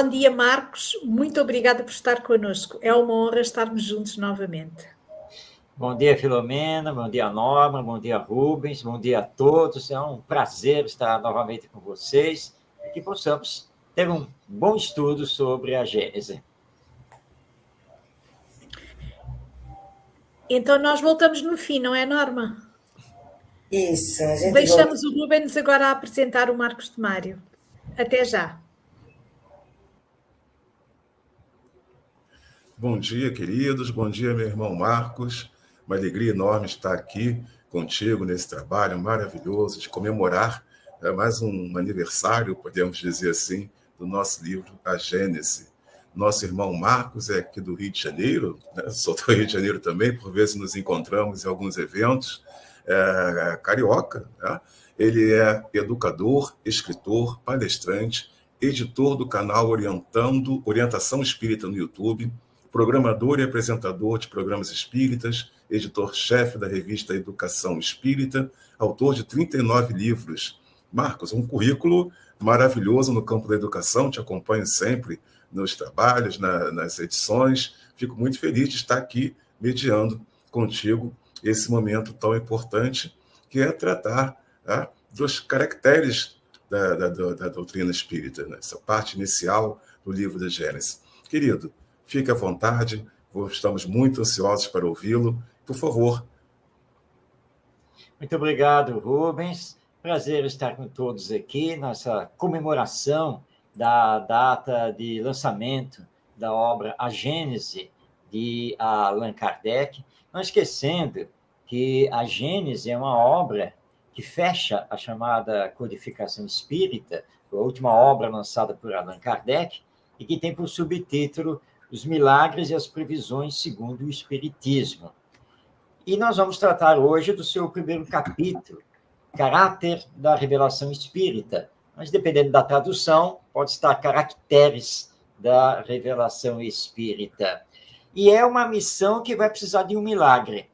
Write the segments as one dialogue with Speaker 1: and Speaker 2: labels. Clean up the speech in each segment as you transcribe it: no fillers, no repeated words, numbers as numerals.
Speaker 1: Bom dia, Marcos. Muito obrigada por estar connosco. É uma honra estarmos juntos novamente.
Speaker 2: Bom dia, Filomena. Bom dia, Norma. Bom dia, Rubens. Bom dia a todos. É um prazer estar novamente com vocês e que possamos ter um bom estudo sobre a Gênese.
Speaker 1: Então, nós voltamos no fim, não é, Norma?
Speaker 3: Isso, a gente
Speaker 1: Deixamos o Rubens agora a apresentar o Marcos de Mário. Até já.
Speaker 4: Bom dia, queridos. Bom dia, meu irmão Marcos. Uma alegria enorme estar aqui contigo nesse trabalho maravilhoso de comemorar mais um aniversário, podemos dizer assim, do nosso livro A Gênese. Nosso irmão Marcos é aqui do Rio de Janeiro, né? Sou do Rio de Janeiro também, por vezes nos encontramos em alguns eventos, carioca, né? Ele é educador, escritor, palestrante, editor do canal Orientação Espírita no YouTube, programador e apresentador de programas espíritas, editor-chefe da revista Educação Espírita, autor de 39 livros. Marcos, um currículo maravilhoso no campo da educação, te acompanho sempre nos trabalhos, nas edições. Fico muito feliz de estar aqui mediando contigo esse momento tão importante, que é tratar dos caracteres da doutrina espírita, né? Essa parte inicial do livro da Gênesis. Querido, fique à vontade, estamos muito ansiosos para ouvi-lo. Por favor.
Speaker 2: Muito obrigado, Rubens. Prazer estar com todos aqui nessa comemoração da data de lançamento da obra A Gênese, de Allan Kardec. Não esquecendo que a Gênese é uma obra que fecha a chamada Codificação Espírita, a última obra lançada por Allan Kardec, e que tem por subtítulo Os Milagres e as Previsões segundo o Espiritismo. E nós vamos tratar hoje do seu primeiro capítulo, Caráter da Revelação Espírita. Mas, dependendo da tradução, pode estar Caracteres da Revelação Espírita. E é uma missão que vai precisar de um milagre,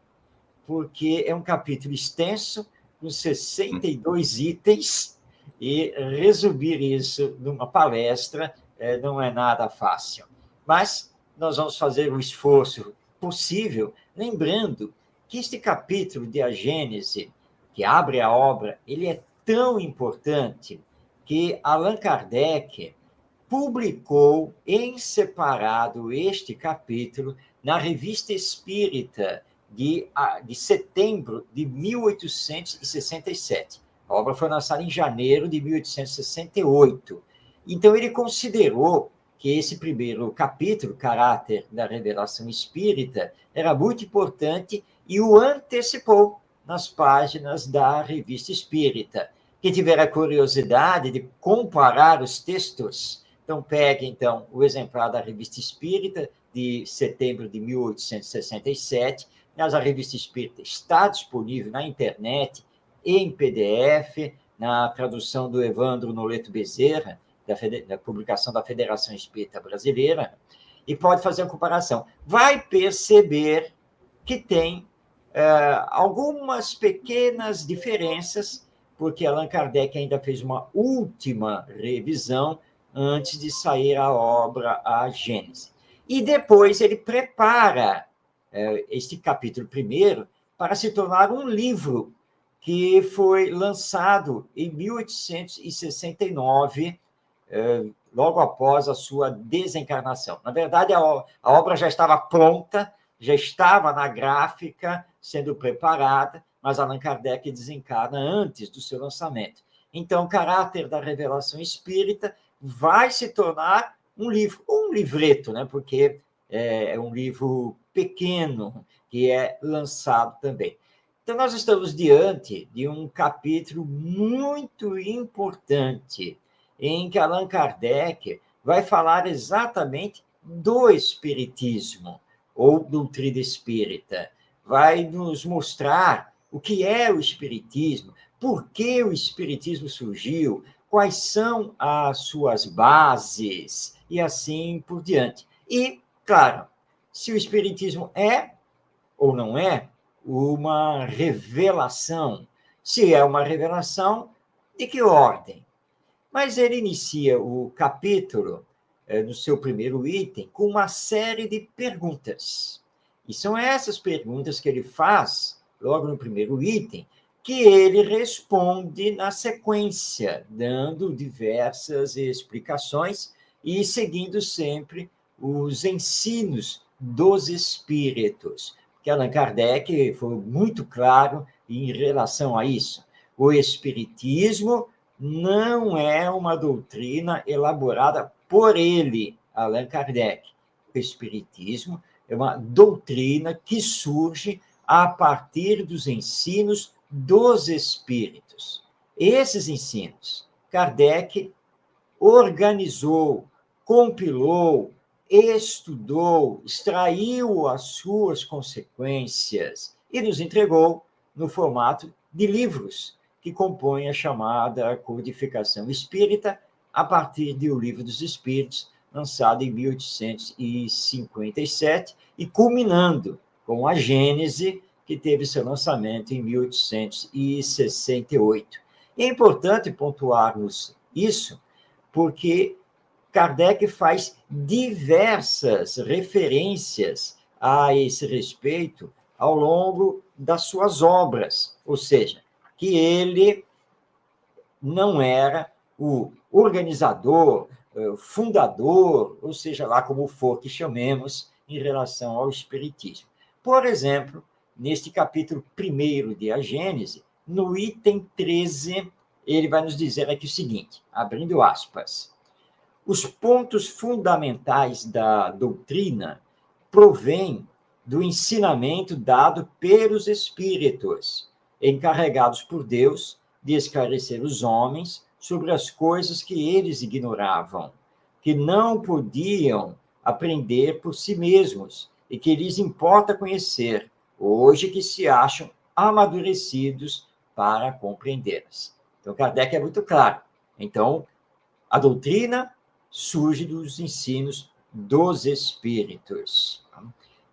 Speaker 2: porque é um capítulo extenso, com 62 itens, e resumir isso numa palestra não é nada fácil. Mas nós vamos fazer o esforço possível, lembrando que este capítulo de A Gênese, que abre a obra, ele é tão importante que Allan Kardec publicou em separado este capítulo na Revista Espírita de setembro de 1867. A obra foi lançada em janeiro de 1868. Então, ele considerou que esse primeiro capítulo, Caráter da Revelação Espírita, era muito importante e o antecipou nas páginas da Revista Espírita. Quem tiver a curiosidade de comparar os textos, então pegue o exemplar da Revista Espírita de setembro de 1867. Mas a Revista Espírita está disponível na internet, em PDF, na tradução do Evandro Noleto Bezerra, da publicação da Federação Espírita Brasileira, e pode fazer uma comparação. Vai perceber que tem algumas pequenas diferenças, porque Allan Kardec ainda fez uma última revisão antes de sair a obra A Gênese. E depois ele prepara este capítulo primeiro para se tornar um livro que foi lançado em 1869, logo após a sua desencarnação. Na verdade, a obra já estava pronta, já estava na gráfica, sendo preparada, mas Allan Kardec desencarna antes do seu lançamento. Então, Caráter da Revelação Espírita vai se tornar um livro, um livreto, né? Porque é um livro pequeno que é lançado também. Então, nós estamos diante de um capítulo muito importante, em que Allan Kardec vai falar exatamente do Espiritismo, ou doutrina espírita. Vai nos mostrar o que é o Espiritismo, por que o Espiritismo surgiu, quais são as suas bases, e assim por diante. E, claro, se o Espiritismo é ou não é uma revelação. Se é uma revelação, de que ordem? Mas ele inicia o capítulo no seu primeiro item, com uma série de perguntas. E são essas perguntas que ele faz, logo no primeiro item, que ele responde na sequência, dando diversas explicações e seguindo sempre os ensinos dos espíritos. Que Allan Kardec foi muito claro em relação a isso. O espiritismo não é uma doutrina elaborada por ele, Allan Kardec. O espiritismo é uma doutrina que surge a partir dos ensinos dos espíritos. Esses ensinos, Kardec organizou, compilou, estudou, extraiu as suas consequências e nos entregou no formato de livros que compõem a chamada Codificação Espírita, a partir do Livro dos Espíritos, lançado em 1857, e culminando com a Gênese, que teve seu lançamento em 1868. É importante pontuarmos isso, porque Kardec faz diversas referências a esse respeito ao longo das suas obras, ou seja, que ele não era o organizador, fundador, ou seja lá como for que chamemos, em relação ao espiritismo. Por exemplo, neste capítulo 1º de A Gênese, no item 13, ele vai nos dizer aqui o seguinte, abrindo aspas, os pontos fundamentais da doutrina provêm do ensinamento dado pelos espíritos, encarregados por Deus de esclarecer os homens sobre as coisas que eles ignoravam, que não podiam aprender por si mesmos e que lhes importa conhecer, hoje que se acham amadurecidos para compreendê-las. Então, Kardec é muito claro. Então, a doutrina surge dos ensinos dos espíritos.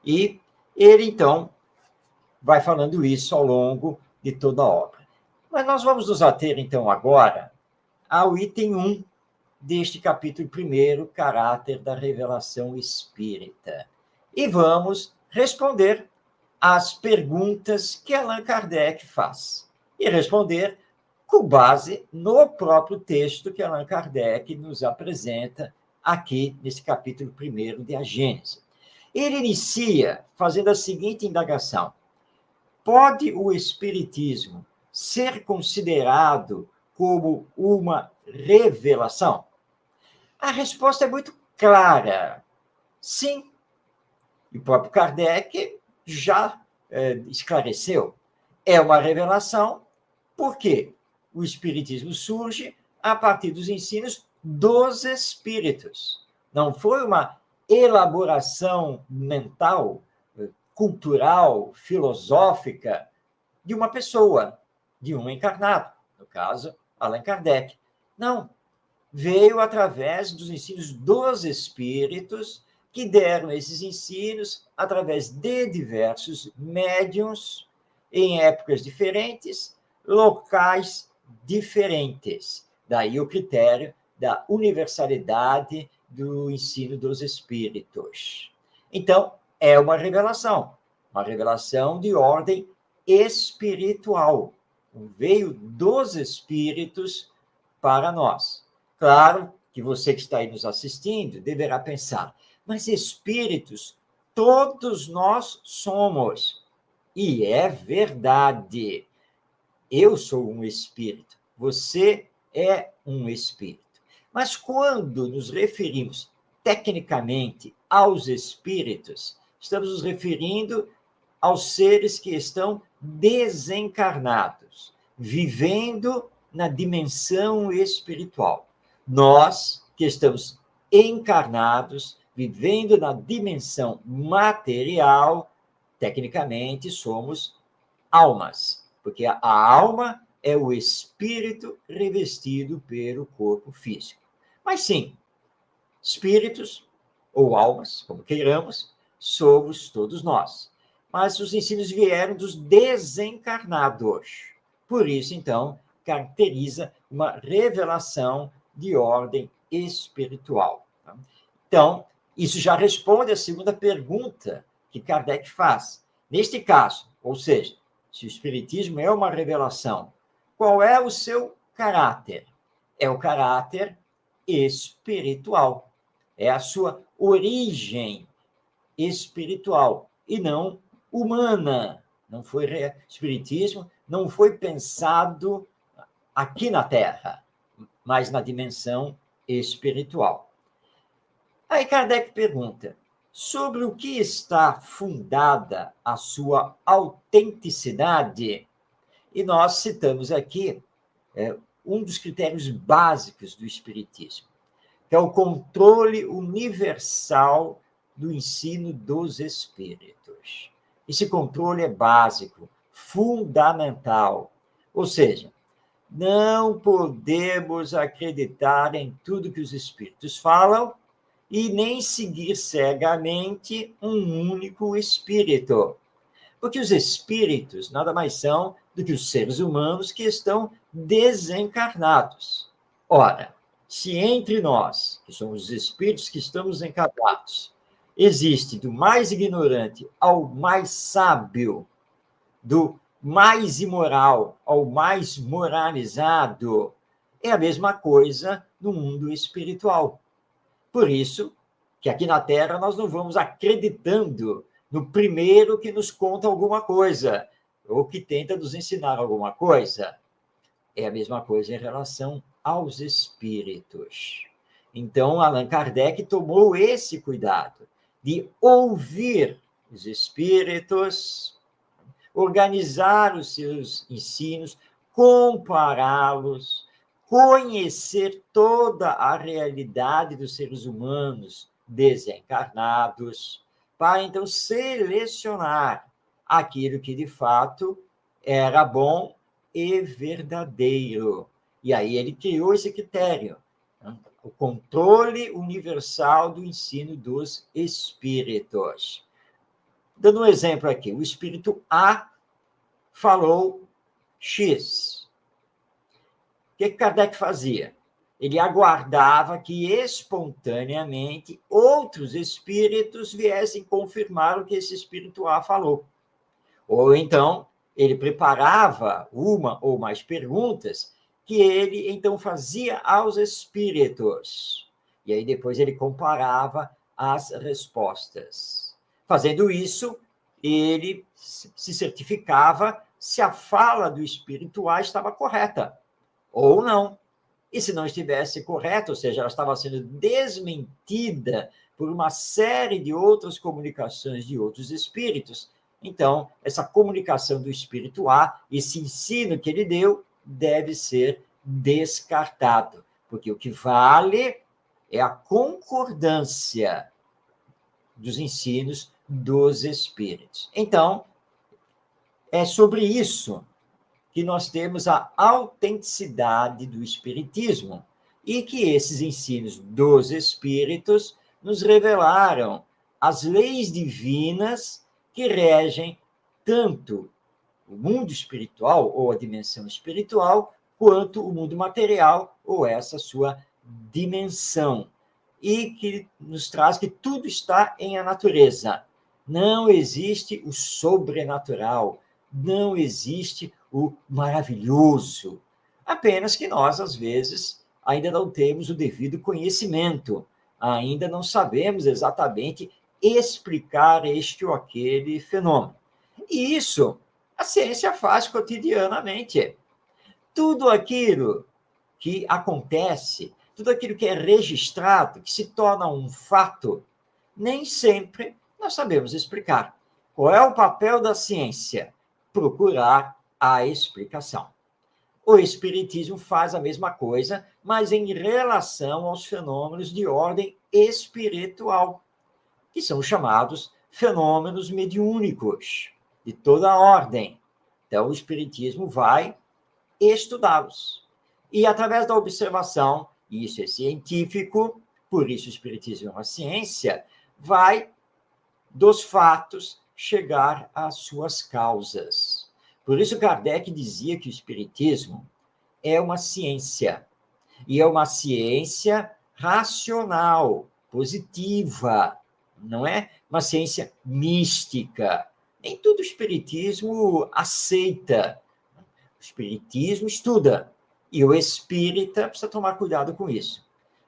Speaker 2: E ele, então, vai falando isso ao longo de toda a obra. Mas nós vamos nos ater, então, agora ao item 1 deste capítulo 1º, Caráter da Revelação Espírita. E vamos responder às perguntas que Allan Kardec faz. E responder com base no próprio texto que Allan Kardec nos apresenta aqui nesse capítulo 1º de A Gênese. Ele inicia fazendo a seguinte indagação: pode o Espiritismo ser considerado como uma revelação? A resposta é muito clara. Sim. E o próprio Kardec já esclareceu. É uma revelação, por quê? O Espiritismo surge a partir dos ensinos dos espíritos. Não foi uma elaboração mental, cultural, filosófica de uma pessoa, de um encarnado, no caso, Allan Kardec. Não. Veio através dos ensinos dos espíritos, que deram esses ensinos através de diversos médiuns, em épocas diferentes, locais diferentes. Daí o critério da universalidade do ensino dos espíritos. Então, é uma revelação de ordem espiritual. Veio dos espíritos para nós. Claro que você que está aí nos assistindo deverá pensar, mas espíritos todos nós somos. E é verdade. Eu sou um espírito, você é um espírito. Mas quando nos referimos tecnicamente aos espíritos, estamos nos referindo aos seres que estão desencarnados, vivendo na dimensão espiritual. Nós, que estamos encarnados, vivendo na dimensão material, tecnicamente somos almas, porque a alma é o espírito revestido pelo corpo físico. Mas sim, espíritos ou almas, como queiramos, somos todos nós. Mas os ensinos vieram dos desencarnados. Por isso, então, caracteriza uma revelação de ordem espiritual. Então, isso já responde à segunda pergunta que Kardec faz. Neste caso, ou seja, se o Espiritismo é uma revelação, qual é o seu caráter? É o caráter espiritual. É a sua origem espiritual e não humana. Não foi Espiritismo não foi pensado aqui na Terra, mas na dimensão espiritual. Aí Kardec pergunta: sobre o que está fundada a sua autenticidade? E nós citamos aqui um dos critérios básicos do Espiritismo, que é o controle universal do ensino dos espíritos. Esse controle é básico, fundamental. Ou seja, não podemos acreditar em tudo que os espíritos falam e nem seguir cegamente um único espírito. Porque os espíritos nada mais são do que os seres humanos que estão desencarnados. Ora, se entre nós, que somos os espíritos que estamos encarnados, existe do mais ignorante ao mais sábio, do mais imoral ao mais moralizado, é a mesma coisa no mundo espiritual. Por isso que aqui na Terra nós não vamos acreditando no primeiro que nos conta alguma coisa, ou que tenta nos ensinar alguma coisa. É a mesma coisa em relação aos espíritos. Então, Allan Kardec tomou esse cuidado de ouvir os espíritos, organizar os seus ensinos, compará-los, conhecer toda a realidade dos seres humanos desencarnados, para então selecionar aquilo que de fato era bom e verdadeiro. E aí ele criou esse critério, né? O controle universal do ensino dos espíritos. Dando um exemplo aqui, o espírito A falou X. O que Kardec fazia? Ele aguardava que espontaneamente outros espíritos viessem confirmar o que esse espírito A falou. Ou então, ele preparava uma ou mais perguntas que ele então fazia aos espíritos. E aí depois ele comparava as respostas. Fazendo isso, ele se certificava se a fala do espírito A estava correta ou não. E se não estivesse correta, ou seja, ela estava sendo desmentida por uma série de outras comunicações de outros espíritos, então, essa comunicação do espírito A, esse ensino que ele deu, deve ser descartado, porque o que vale é a concordância dos ensinos dos espíritos. Então, é sobre isso que nós temos a autenticidade do espiritismo e que esses ensinos dos espíritos nos revelaram as leis divinas que regem tanto o mundo espiritual ou a dimensão espiritual, quanto o mundo material ou essa sua dimensão. E que nos traz que tudo está em a natureza. Não existe o sobrenatural, não existe o maravilhoso. Apenas que nós, às vezes, ainda não temos o devido conhecimento, ainda não sabemos exatamente explicar este ou aquele fenômeno. E isso a ciência faz cotidianamente. Tudo aquilo que acontece, tudo aquilo que é registrado, que se torna um fato, nem sempre nós sabemos explicar. Qual é o papel da ciência? Procurar a explicação. O Espiritismo faz a mesma coisa, mas em relação aos fenômenos de ordem espiritual, que são chamados fenômenos mediúnicos, de toda a ordem. Então, o Espiritismo vai estudá-los. E, através da observação, e isso é científico, por isso o Espiritismo é uma ciência, vai, dos fatos, chegar às suas causas. Por isso, Kardec dizia que o Espiritismo é uma ciência, e é uma ciência racional, positiva, não é uma ciência mística. Nem tudo o espiritismo aceita. O espiritismo estuda, e o espírita precisa tomar cuidado com isso.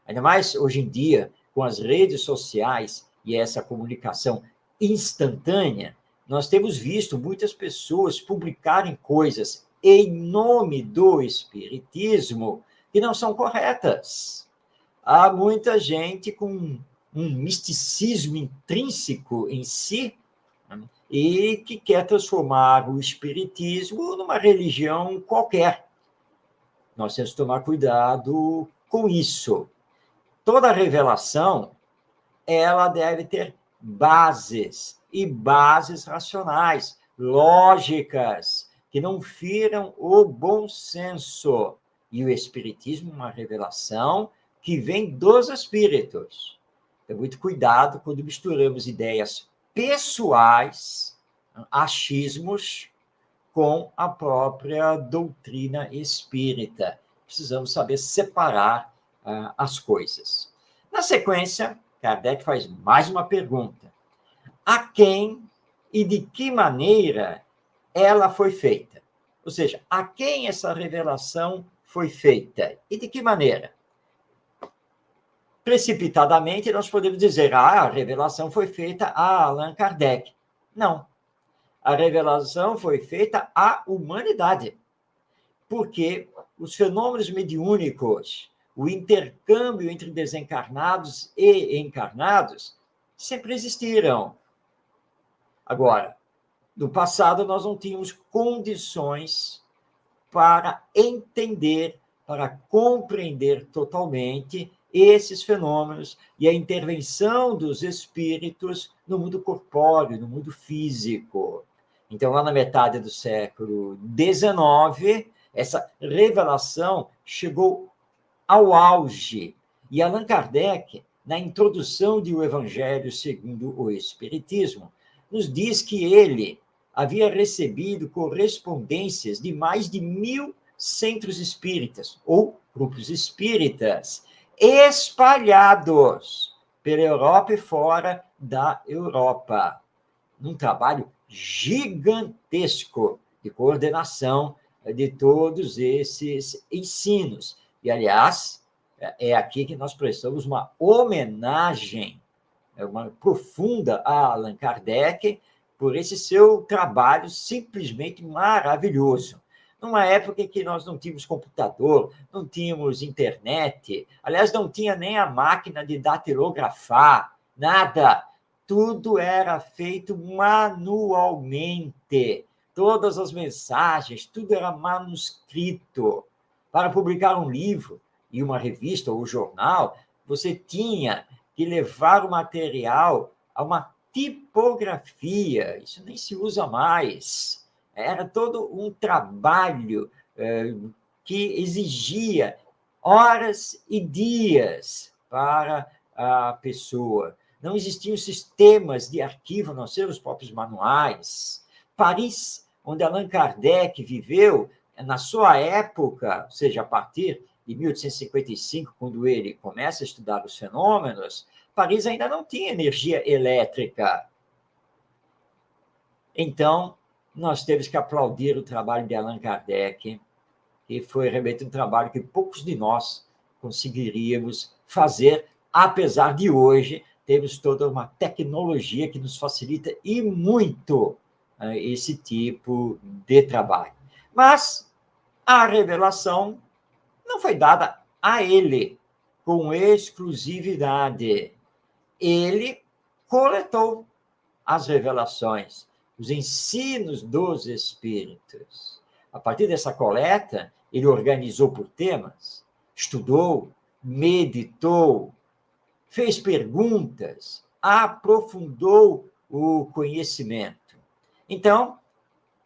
Speaker 2: Ainda mais hoje em dia, com as redes sociais e essa comunicação instantânea, nós temos visto muitas pessoas publicarem coisas em nome do espiritismo que não são corretas. Há muita gente com um misticismo intrínseco em si, né, e que quer transformar o espiritismo numa religião qualquer. Nós temos que tomar cuidado com isso. Toda revelação, ela deve ter bases, e bases racionais, lógicas, que não firam o bom senso. E o espiritismo é uma revelação que vem dos espíritos. Então, muito cuidado quando misturamos ideias pessoais, achismos, com a própria doutrina espírita. Precisamos saber separar as coisas. Na sequência, Kardec faz mais uma pergunta. A quem e de que maneira ela foi feita? Ou seja, a quem essa revelação foi feita? E de que maneira? Precipitadamente, nós podemos dizer, a revelação foi feita a Allan Kardec. Não. A revelação foi feita à humanidade. Porque os fenômenos mediúnicos, o intercâmbio entre desencarnados e encarnados, sempre existiram. Agora, no passado, nós não tínhamos condições para entender, para compreender totalmente esses fenômenos e a intervenção dos espíritos no mundo corpóreo, no mundo físico. Então, lá na metade do século XIX, essa revelação chegou ao auge. E Allan Kardec, na introdução de O Evangelho segundo o Espiritismo, nos diz que ele havia recebido correspondências de mais de 1.000 centros espíritas, ou grupos espíritas, espalhados pela Europa e fora da Europa, num trabalho gigantesco de coordenação de todos esses ensinos. E, aliás, é aqui que nós prestamos uma homenagem, uma profunda a Allan Kardec, por esse seu trabalho simplesmente maravilhoso. Numa época em que nós não tínhamos computador, não tínhamos internet, aliás, não tinha nem a máquina de datilografar, nada. Tudo era feito manualmente. Todas as mensagens, tudo era manuscrito. Para publicar um livro e uma revista ou jornal, você tinha que levar o material a uma tipografia. Isso nem se usa mais. Era todo um trabalho que exigia horas e dias para a pessoa. Não existiam sistemas de arquivo, a não ser os próprios manuais. Paris, onde Allan Kardec viveu, na sua época, ou seja, a partir de 1855, quando ele começa a estudar os fenômenos, Paris ainda não tinha energia elétrica. Então, nós temos que aplaudir o trabalho de Allan Kardec, que foi realmente um trabalho que poucos de nós conseguiríamos fazer, apesar de hoje termos toda uma tecnologia que nos facilita e muito esse tipo de trabalho. Mas a revelação não foi dada a ele com exclusividade. Ele coletou as revelações, os ensinos dos espíritos. A partir dessa coleta, ele organizou por temas, estudou, meditou, fez perguntas, aprofundou o conhecimento. Então,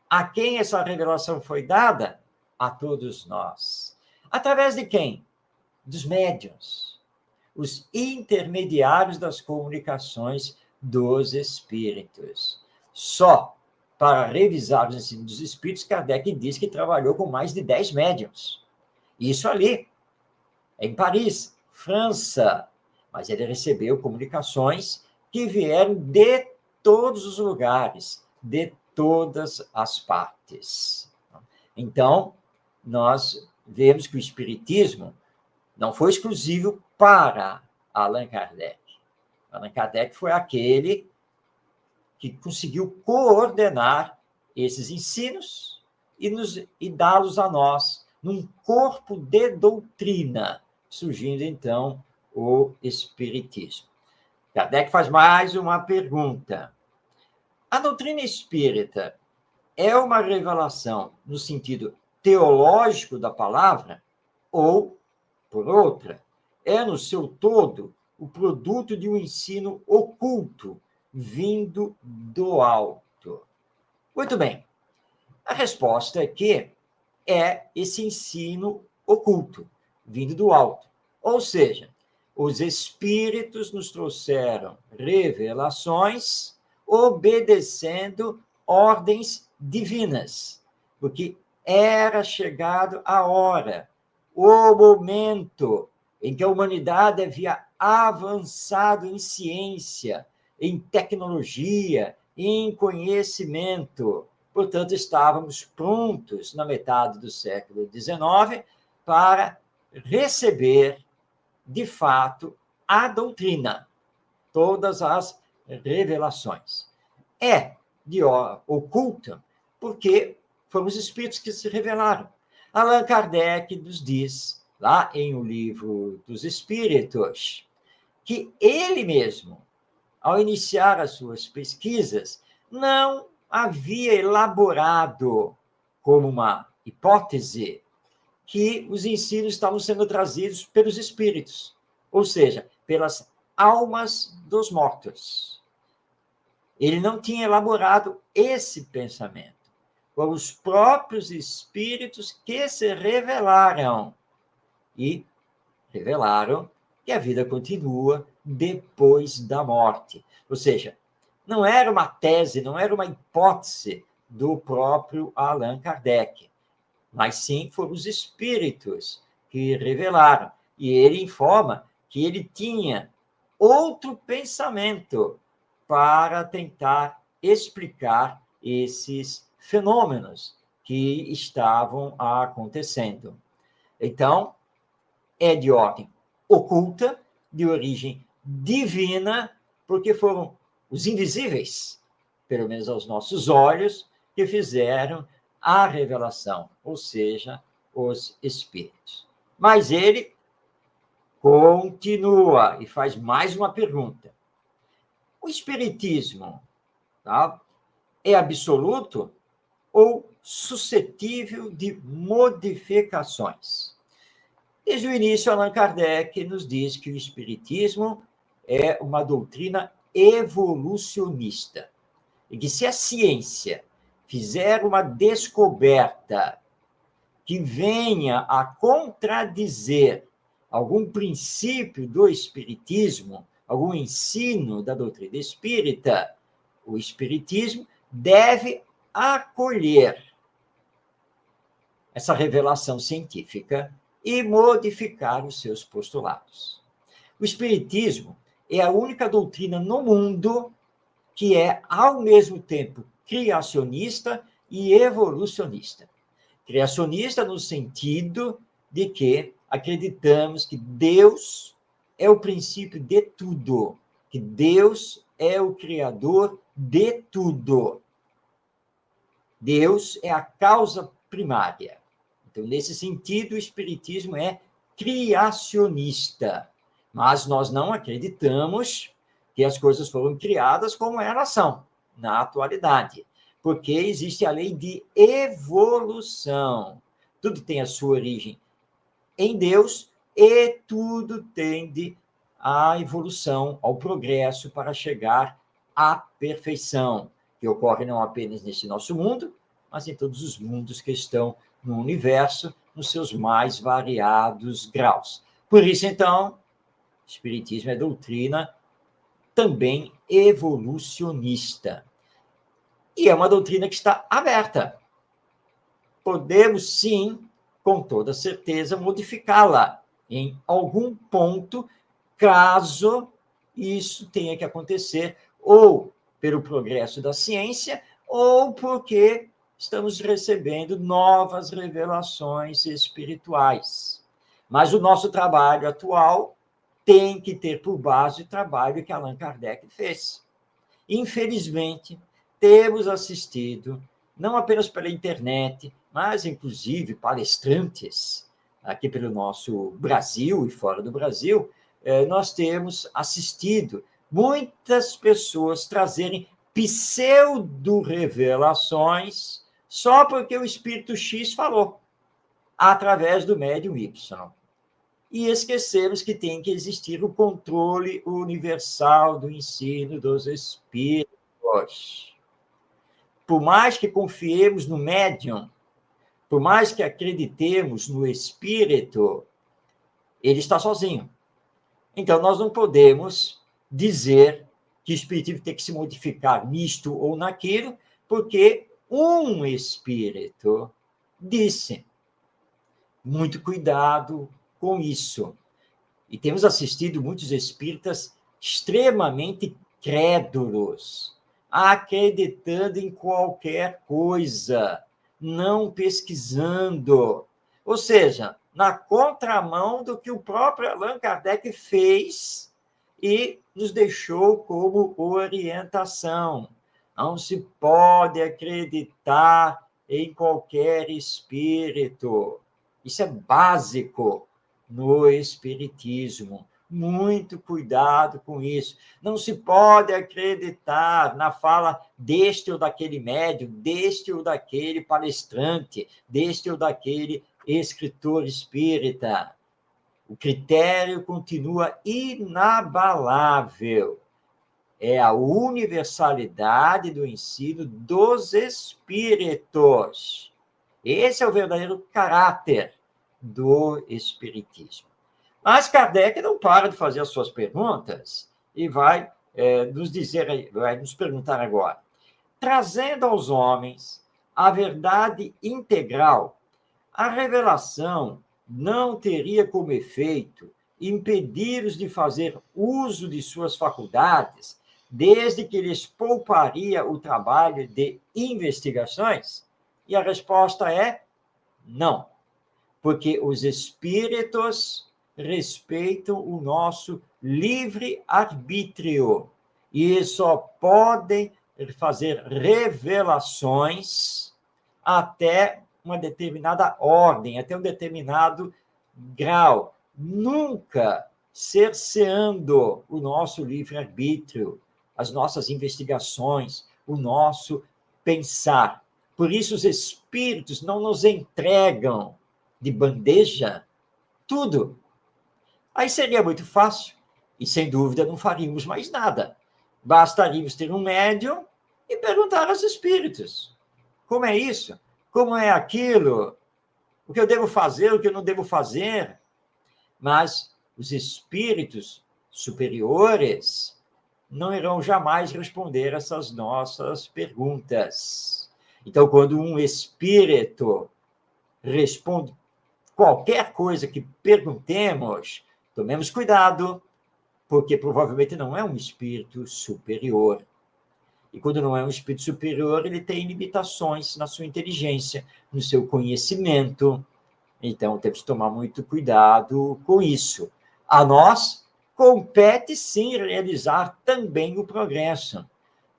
Speaker 2: a quem essa revelação foi dada? A todos nós. Através de quem? Dos médiuns, os intermediários das comunicações dos espíritos. Só para revisar os ensinos dos espíritos, Kardec diz que trabalhou com mais de 10 médiuns. Isso ali, em Paris, França. mas ele recebeu comunicações que vieram de todos os lugares, de todas as partes. Então, nós vemos que o Espiritismo não foi exclusivo para Allan Kardec. Allan Kardec foi aquele que conseguiu coordenar esses ensinos e dá-los a nós num corpo de doutrina, surgindo, então, o Espiritismo. Kardec faz mais uma pergunta. A doutrina espírita é uma revelação no sentido teológico da palavra ou, por outra, é no seu todo o produto de um ensino oculto vindo do alto? Muito bem. A resposta é que é esse ensino oculto vindo do alto. Ou seja, os espíritos nos trouxeram revelações obedecendo ordens divinas, porque era chegado a hora, o momento em que a humanidade havia avançado em ciência, em tecnologia, em conhecimento. Portanto, estávamos prontos, na metade do século XIX, para receber, de fato, a doutrina, todas as revelações. É de oculta, porque foram os espíritos que se revelaram. Allan Kardec nos diz, lá em O Livro dos Espíritos, que ele mesmo, ao iniciar as suas pesquisas, não havia elaborado como uma hipótese que os ensinos estavam sendo trazidos pelos espíritos, ou seja, pelas almas dos mortos. Ele não tinha elaborado esse pensamento. Foram os próprios espíritos que se revelaram e revelaram que a vida continua depois da morte. Ou seja, não era uma tese, não era uma hipótese do próprio Allan Kardec, mas sim foram os espíritos que revelaram. E ele informa que ele tinha outro pensamento para tentar explicar esses fenômenos que estavam acontecendo. Então, é de ordem oculta, de origem divina, porque foram os invisíveis, pelo menos aos nossos olhos, que fizeram a revelação, ou seja, os espíritos. Mas ele continua e faz mais uma pergunta. O espiritismo, tá, é absoluto ou suscetível de modificações? Desde o início, Allan Kardec nos diz que o espiritismo é uma doutrina evolucionista, e que se a ciência fizer uma descoberta que venha a contradizer algum princípio do espiritismo, algum ensino da doutrina espírita, o espiritismo deve acolher essa revelação científica e modificar os seus postulados. O espiritismo é a única doutrina no mundo que é, ao mesmo tempo, criacionista e evolucionista. Criacionista no sentido de que acreditamos que Deus é o princípio de tudo, que Deus é o criador de tudo. Deus é a causa primária. Então, nesse sentido, o espiritismo é criacionista. Mas nós não acreditamos que as coisas foram criadas como elas são, na atualidade. Porque existe a lei de evolução. Tudo tem a sua origem em Deus e tudo tende à evolução, ao progresso para chegar à perfeição, que ocorre não apenas nesse nosso mundo, mas em todos os mundos que estão no universo, nos seus mais variados graus. Por isso, então, o espiritismo é doutrina também evolucionista. E é uma doutrina que está aberta. Podemos, sim, com toda certeza, modificá-la em algum ponto, caso isso tenha que acontecer, ou pelo progresso da ciência, ou porque estamos recebendo novas revelações espirituais. Mas o nosso trabalho atual tem que ter por base o trabalho que Allan Kardec fez. Infelizmente, temos assistido, não apenas pela internet, mas inclusive palestrantes aqui pelo nosso Brasil e fora do Brasil, nós temos assistido muitas pessoas trazerem pseudo-revelações só porque o espírito X falou, através do médium Y. E esquecemos que tem que existir o controle universal do ensino dos espíritos. Por mais que confiemos no médium, por mais que acreditemos no espírito, ele está sozinho. Então, nós não podemos dizer que o espiritismo tem que se modificar nisto ou naquilo, porque um espírito disse. Muito cuidado com isso. E temos assistido muitos espíritas extremamente crédulos, acreditando em qualquer coisa, não pesquisando. Ou seja, na contramão do que o próprio Allan Kardec fez e nos deixou como orientação. Não se pode acreditar em qualquer espírito. Isso é básico no espiritismo. Muito cuidado com isso. Não se pode acreditar na fala deste ou daquele médium, deste ou daquele palestrante, deste ou daquele escritor espírita. O critério continua inabalável. É a universalidade do ensino dos espíritos. Esse é o verdadeiro caráter do espiritismo. Mas Kardec não para de fazer as suas perguntas e vai nos perguntar agora. Trazendo aos homens a verdade integral, a revelação não teria como efeito impedir-os de fazer uso de suas faculdades, desde que lhes pouparia o trabalho de investigações? E a resposta é não, porque os espíritos respeitam o nosso livre-arbítrio e só podem fazer revelações até uma determinada ordem, até um determinado grau, nunca cerceando o nosso livre-arbítrio, as nossas investigações, o nosso pensar. Por isso, os espíritos não nos entregam de bandeja tudo. Aí seria muito fácil, e sem dúvida não faríamos mais nada. Bastaríamos ter um médium e perguntar aos espíritos: como é isso? Como é aquilo? O que eu devo fazer, o que eu não devo fazer? Mas os espíritos superiores não irão jamais responder essas nossas perguntas. Então, quando um espírito responde qualquer coisa que perguntemos, tomemos cuidado, porque provavelmente não é um espírito superior. E quando não é um espírito superior, ele tem limitações na sua inteligência, no seu conhecimento. Então, temos que tomar muito cuidado com isso. A nós compete, sim, realizar também o progresso.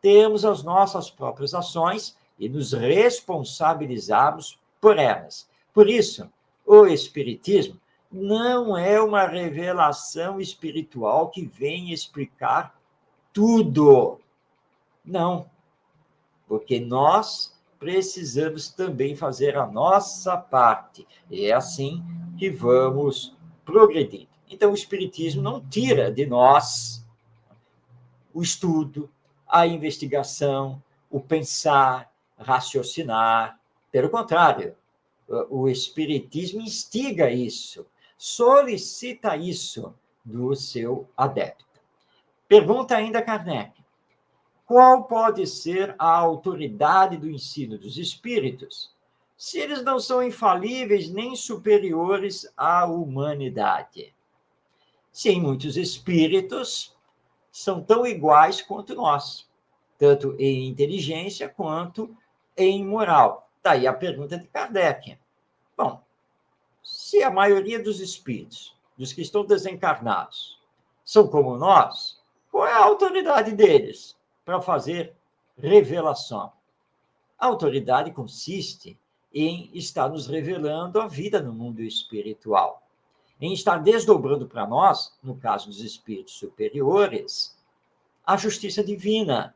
Speaker 2: Temos as nossas próprias ações e nos responsabilizarmos por elas. Por isso, o Espiritismo não é uma revelação espiritual que vem explicar tudo. Não, porque nós precisamos também fazer a nossa parte. E é assim que vamos progredindo. Então, o Espiritismo não tira de nós o estudo, a investigação, o pensar, raciocinar. Pelo contrário, o Espiritismo instiga isso, solicita isso do seu adepto. Pergunta ainda Kardec: qual pode ser a autoridade do ensino dos espíritos, se eles não são infalíveis nem superiores à humanidade? Sim, muitos espíritos são tão iguais quanto nós, tanto em inteligência quanto em moral. Daí a pergunta de Kardec. Bom, se a maioria dos espíritos, dos que estão desencarnados, são como nós, qual é a autoridade deles para fazer revelação? A autoridade consiste em estar nos revelando a vida no mundo espiritual, em estar desdobrando para nós, no caso dos espíritos superiores, a justiça divina,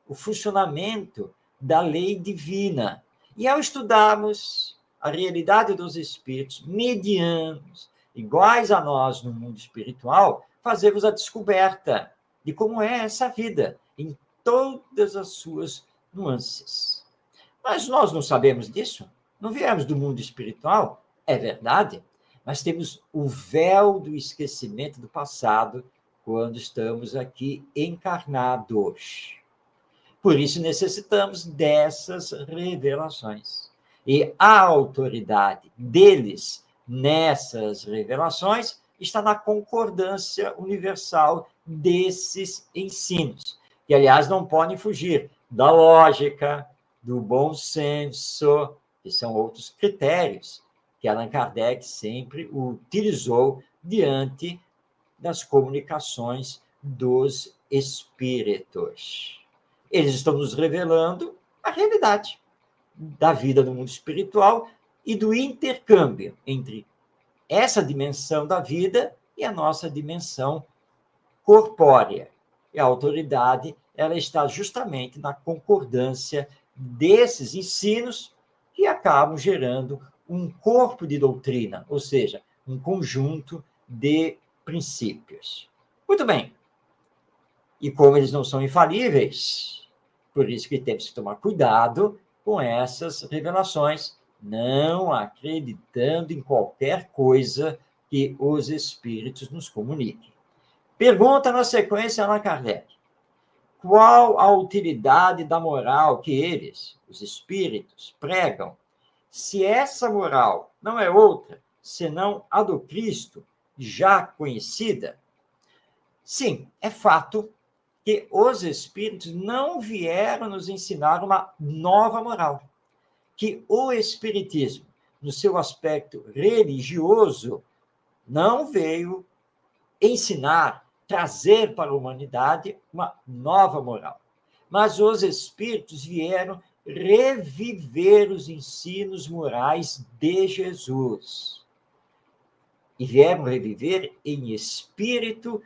Speaker 2: o funcionamento da lei divina. E ao estudarmos a realidade dos espíritos medianos, iguais a nós no mundo espiritual, fazemos a descoberta de como é essa vida, em todas as suas nuances. Mas nós não sabemos disso, não viemos do mundo espiritual, é verdade, mas temos o véu do esquecimento do passado quando estamos aqui encarnados. Por isso necessitamos dessas revelações. E a autoridade deles nessas revelações está na concordância universal desses ensinos, que, aliás, não podem fugir da lógica, do bom senso, que são outros critérios que Allan Kardec sempre utilizou diante das comunicações dos espíritos. Eles estão nos revelando a realidade da vida no mundo espiritual e do intercâmbio entre essa dimensão da vida e a nossa dimensão corpórea. E a autoridade, ela está justamente na concordância desses ensinos que acabam gerando um corpo de doutrina, ou seja, um conjunto de princípios. Muito bem. E como eles não são infalíveis, por isso que temos que tomar cuidado com essas revelações, não acreditando em qualquer coisa que os espíritos nos comuniquem. Pergunta na sequência Allan Kardec. Qual a utilidade da moral que eles, os espíritos, pregam, se essa moral não é outra senão a do Cristo, já conhecida? Sim, é fato que os espíritos não vieram nos ensinar uma nova moral, que o espiritismo, no seu aspecto religioso, não veio ensinar, trazer para a humanidade uma nova moral. Mas os espíritos vieram reviver os ensinos morais de Jesus. E vieram reviver em espírito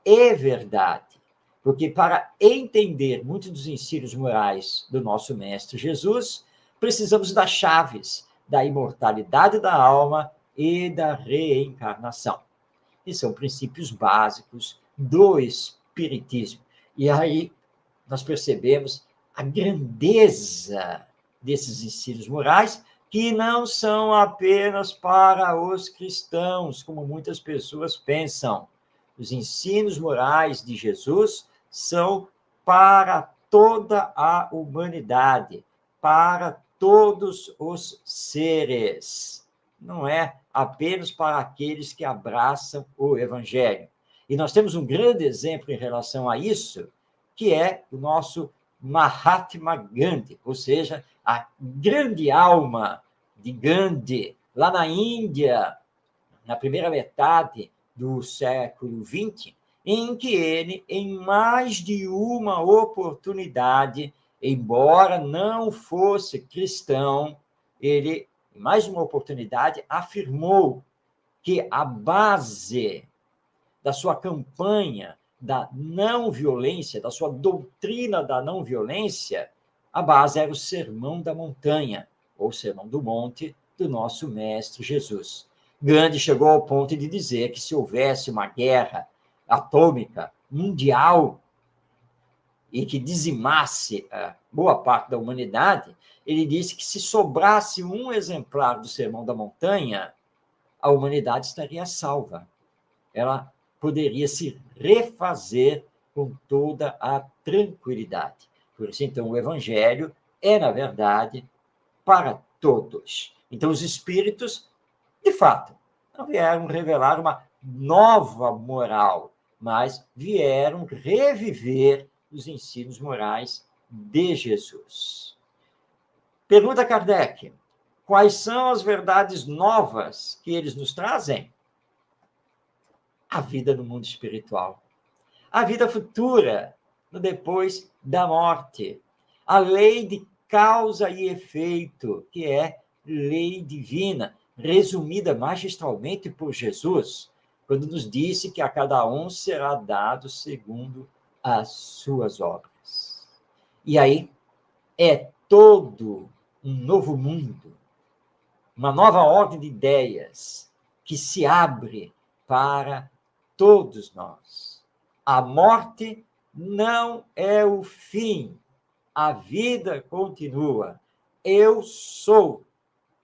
Speaker 2: e verdade. Porque para entender muitos dos ensinos morais do nosso Mestre Jesus, precisamos das chaves da imortalidade da alma e da reencarnação. E são princípios básicos do espiritismo. E aí nós percebemos a grandeza desses ensinos morais, que não são apenas para os cristãos, como muitas pessoas pensam. Os ensinos morais de Jesus são para toda a humanidade, para todos os seres. Não é apenas para aqueles que abraçam o Evangelho. E nós temos um grande exemplo em relação a isso, que é o nosso Mahatma Gandhi, ou seja, a grande alma de Gandhi, lá na Índia, na primeira metade do século XX, em que ele, em mais de uma oportunidade, embora não fosse cristão, ele, em mais uma oportunidade, afirmou que a base da sua campanha da não violência, da sua doutrina da não violência, a base era o Sermão da Montanha, ou Sermão do Monte, do nosso Mestre Jesus. Gandhi chegou ao ponto de dizer que se houvesse uma guerra atômica mundial e que dizimasse boa parte da humanidade, ele disse que se sobrasse um exemplar do Sermão da Montanha, a humanidade estaria salva. Ela poderia se refazer com toda a tranquilidade. Por isso, então, o Evangelho é, na verdade, para todos. Então, os espíritos, de fato, não vieram revelar uma nova moral, mas vieram reviver os ensinos morais de Jesus. Pergunta Kardec: quais são as verdades novas que eles nos trazem? A vida no mundo espiritual, a vida futura, no depois da morte, a lei de causa e efeito, que é lei divina, resumida magistralmente por Jesus, quando nos disse que a cada um será dado segundo as suas obras. E aí é todo um novo mundo, uma nova ordem de ideias que se abre para todos nós. A morte não é o fim, a vida continua. Eu sou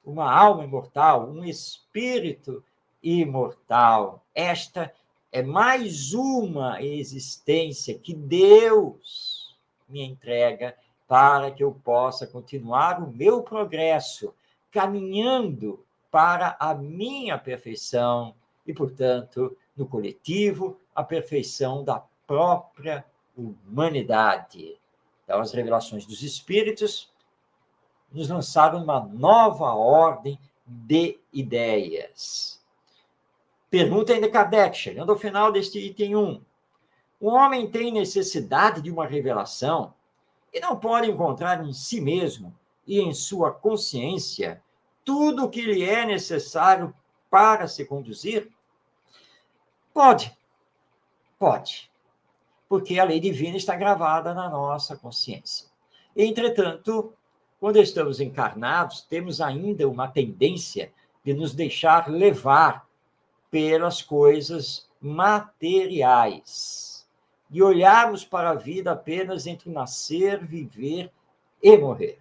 Speaker 2: uma alma imortal, um espírito imortal. Esta é mais uma existência que Deus me entrega para que eu possa continuar o meu progresso, caminhando para a minha perfeição e, portanto, no coletivo, a perfeição da própria humanidade. Então, as revelações dos Espíritos nos lançaram uma nova ordem de ideias. Pergunta ainda Kardec, chegando ao final deste item 1. O homem tem necessidade de uma revelação e não pode encontrar em si mesmo e em sua consciência tudo o que lhe é necessário para se conduzir? Pode. Porque a lei divina está gravada na nossa consciência. Entretanto, quando estamos encarnados, temos ainda uma tendência de nos deixar levar pelas coisas materiais, de olharmos para a vida apenas entre nascer, viver e morrer.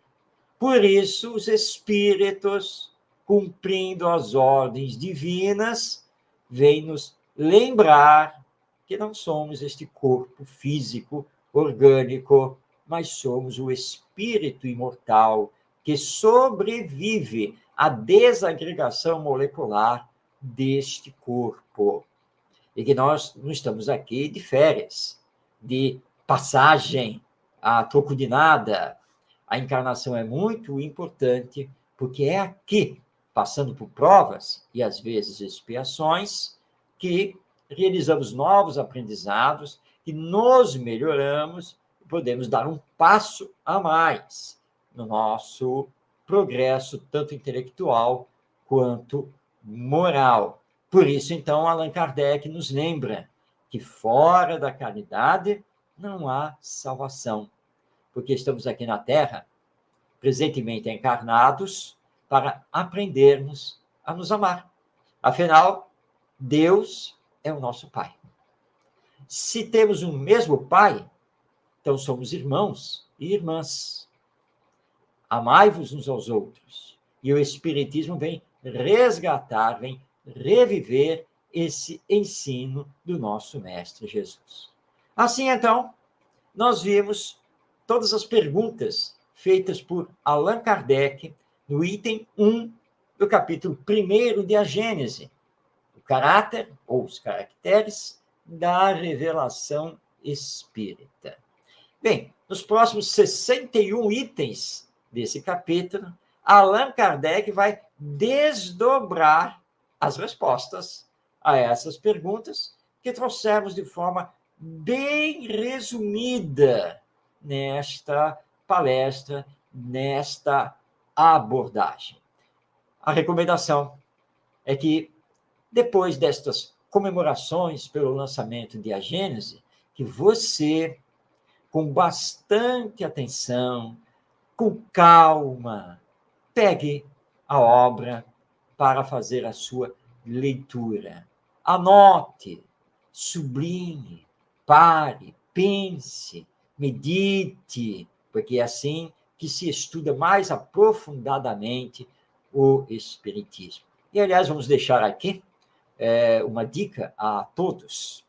Speaker 2: Por isso, os espíritos, cumprindo as ordens divinas, vêm nos lembrar que não somos este corpo físico, orgânico, mas somos o espírito imortal que sobrevive à desagregação molecular deste corpo. E que nós não estamos aqui de férias, de passagem a troco de nada. A encarnação é muito importante, porque é aqui, passando por provas e às vezes expiações, que realizamos novos aprendizados, que nos melhoramos e podemos dar um passo a mais no nosso progresso, tanto intelectual quanto moral. Por isso, então, Allan Kardec nos lembra que fora da caridade não há salvação, porque estamos aqui na Terra, presentemente encarnados, para aprendermos a nos amar. Afinal, Deus é o nosso Pai. Se temos um mesmo Pai, então somos irmãos e irmãs. Amai-vos uns aos outros. E o Espiritismo vem resgatar, vem reviver esse ensino do nosso Mestre Jesus. Assim, então, nós vimos todas as perguntas feitas por Allan Kardec no item 1 do capítulo 1 de A Gênese, o caráter ou os caracteres da revelação espírita. Bem, nos próximos 61 itens desse capítulo, Allan Kardec vai desdobrar as respostas a essas perguntas que trouxemos de forma bem resumida nesta palestra, nesta abordagem. A recomendação é que, depois destas comemorações pelo lançamento de A Gênese, que você, com bastante atenção, com calma, pegue a obra para fazer a sua leitura. Anote, sublinhe, pare, pense, medite, porque é assim que se estuda mais aprofundadamente o Espiritismo. E, aliás, vamos deixar aqui uma dica a todos.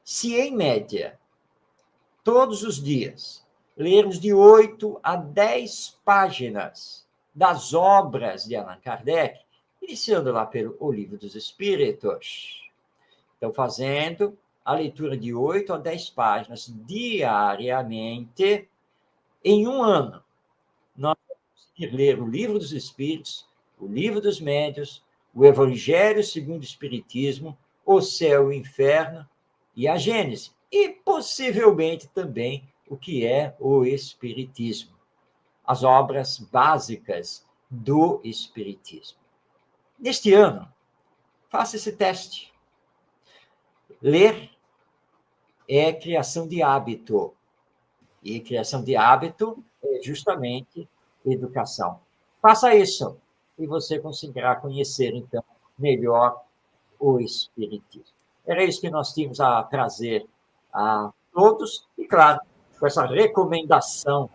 Speaker 2: Se, em média, todos os dias, lermos de 8 a 10 páginas das obras de Allan Kardec, iniciando lá pelo O Livro dos Espíritos. Então, fazendo a leitura de 8 a 10 páginas diariamente, em um ano, nós vamos conseguir ler o Livro dos Espíritos, o Livro dos Médiuns, o Evangelho segundo o Espiritismo, o Céu e o Inferno e a Gênese, e possivelmente também o que é o Espiritismo, as obras básicas do Espiritismo. Neste ano, faça esse teste. Ler é criação de hábito, e criação de hábito é justamente educação. Faça isso, e você conseguirá conhecer, então, melhor o Espiritismo. Era isso que nós tínhamos a trazer a todos, e, claro, com essa recomendação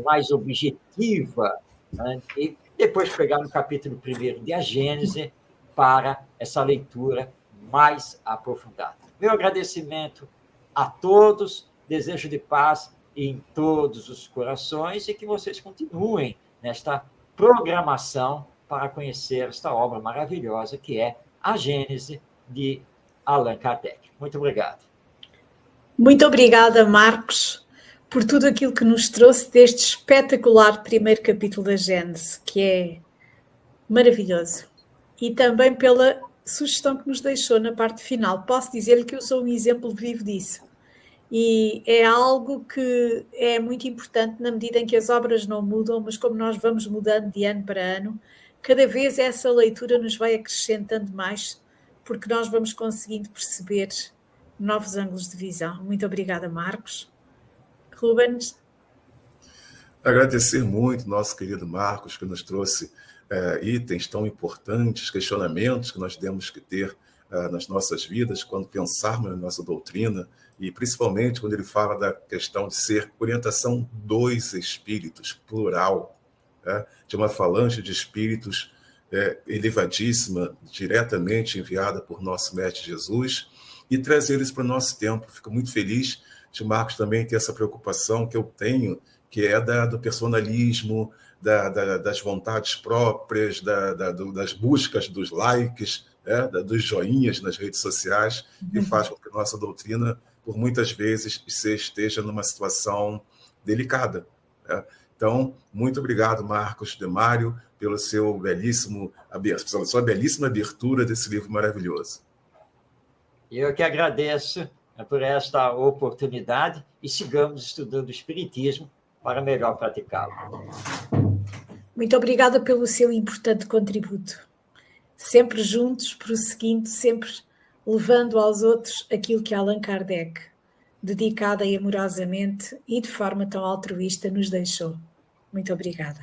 Speaker 2: mais objetiva, né, e depois pegar no capítulo 1 de A Gênese para essa leitura mais aprofundada. Meu agradecimento a todos, desejo de paz em todos os corações e que vocês continuem nesta programação para conhecer esta obra maravilhosa que é A Gênese de Allan Kardec. Muito obrigado.
Speaker 1: Muito obrigada, Marcos, por tudo aquilo que nos trouxe deste espetacular primeiro capítulo da Gênese, que é maravilhoso. E também pela sugestão que nos deixou na parte final. Posso dizer-lhe que eu sou um exemplo vivo disso. E é algo que é muito importante na medida em que as obras não mudam, mas como nós vamos mudando de ano para ano, cada vez essa leitura nos vai acrescentando mais, porque nós vamos conseguindo perceber novos ângulos de visão. Muito obrigada, Marcos. Rubens?
Speaker 4: Agradecer muito nosso querido Marcos, que nos trouxe itens tão importantes, questionamentos que nós temos que ter nas nossas vidas, quando pensarmos na nossa doutrina, e principalmente quando ele fala da questão de ser orientação dos espíritos, plural, de uma falange de espíritos elevadíssima, diretamente enviada por nosso Mestre Jesus, e trazer eles para o nosso tempo. Fico muito feliz de Marcos também ter essa preocupação que eu tenho, que é do personalismo, das vontades próprias, das buscas dos likes, dos joinhas nas redes sociais, que faz com que nossa doutrina, por muitas vezes, esteja numa situação delicada. Então, muito obrigado, Marcos Demário, pela sua belíssima abertura desse livro maravilhoso.
Speaker 2: Eu que agradeço por esta oportunidade e sigamos estudando o Espiritismo para melhor praticá-lo.
Speaker 1: Muito obrigada pelo seu importante contributo. Sempre juntos, prosseguindo, sempre levando aos outros aquilo que Allan Kardec, dedicada e amorosamente e de forma tão altruísta, nos deixou. Muito obrigada.